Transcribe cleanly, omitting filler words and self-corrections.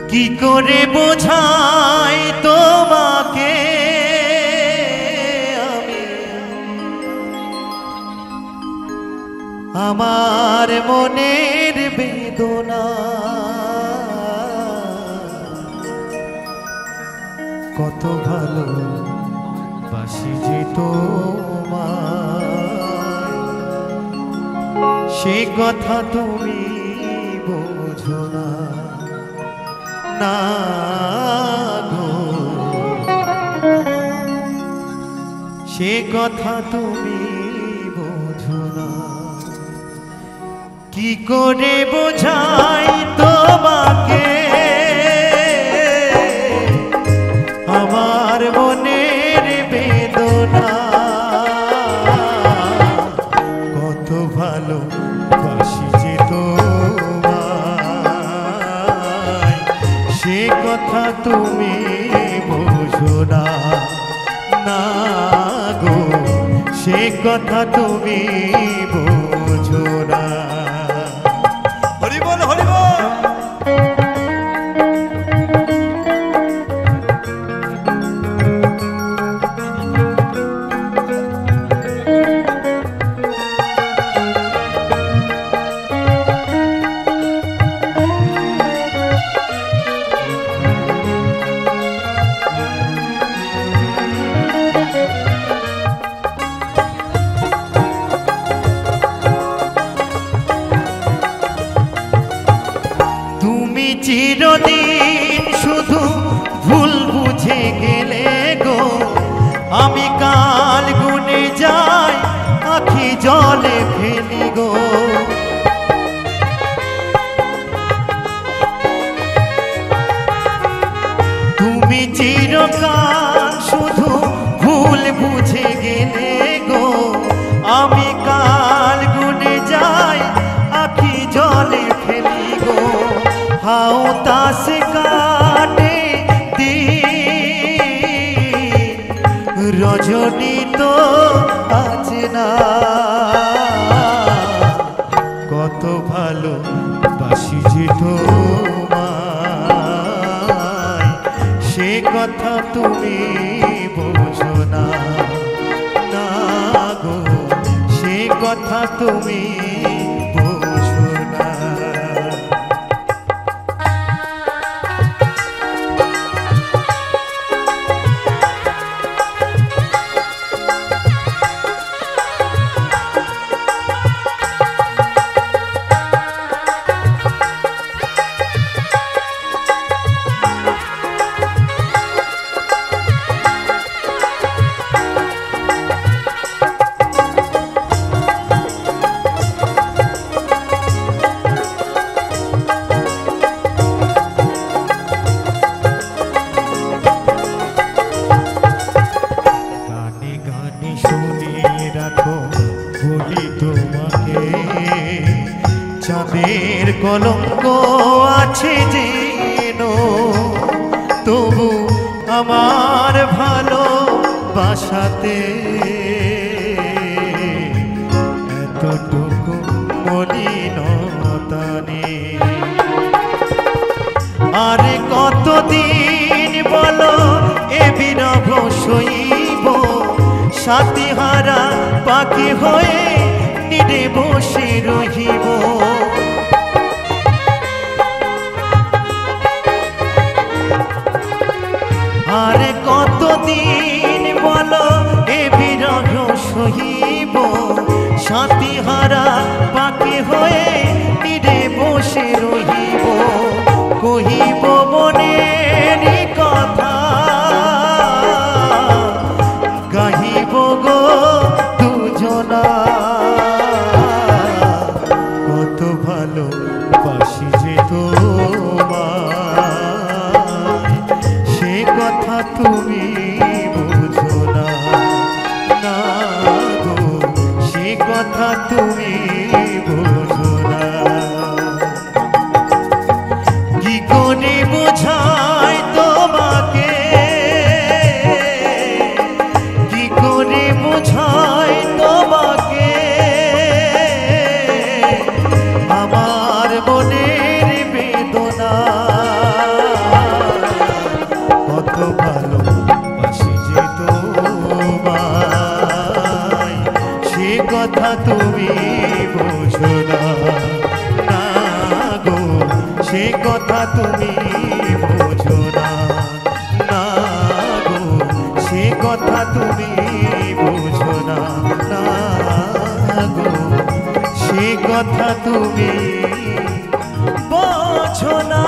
কি করে বোঝাই তোমাকে আমি আমার মনের বেদনা কত ভালো বাসি যে তোমায় সে কথা তুমি বোঝো না না গো সে কথা তুমি বোঝো না কি করে বোঝাই তোমাকে আমার মনের বেদনা কত ভালো বাসি যে তোমায় সে কথা তুমি বোঝো না না গো সে কথা তুমি বোঝো না। হরি বল হরি বল। চিরদিন শুধু ভুল বুঝে গেলে গো আমি কাল গুনে যাই আখি জলে ফেলি গো তুমি চিরকাল শুধু ভুল বুঝে গেলে গো আমি কাল গুনে যাই আখি জলে ফেলি গো হাও তাস কাটে দিন রজনী তো আছে না কত ভালো বাসি যে তোমায় সে কথা তুমি বোঝো না না গো সে কথা তুমি বোঝো না। বলি তোমাকে চাঁদের কলঙ্ক আছে যেন তবু আমার ভালোবাসাতে এতটুকু মলিনতা নেই আরে কতদিন বলো এ বিরহ সইব সাথীহারা পাখি হয়ে নিরে বসে রহিব আরে কতদিন বলো এ বিরহ সহিব সাথীহারা পাখি হয়ে নিরে বসে রহিব কহিব মনের কথা গাহিব গো দুজনা কত ভালো বাসি যে তোমায় সে কথা তুমি বুঝো না না গো সে কথা তুমি বুঝো না কি করে বোঝাই তোমাকে কি করে বোঝাই তোমাকে আমার মনের বেদনা কথা তুমি বোঝো না, না গো সে কথা তুমি বোঝো না, না গো সে কথা তুমি বোঝো না, না গো সে কথা তুমি বোঝো না।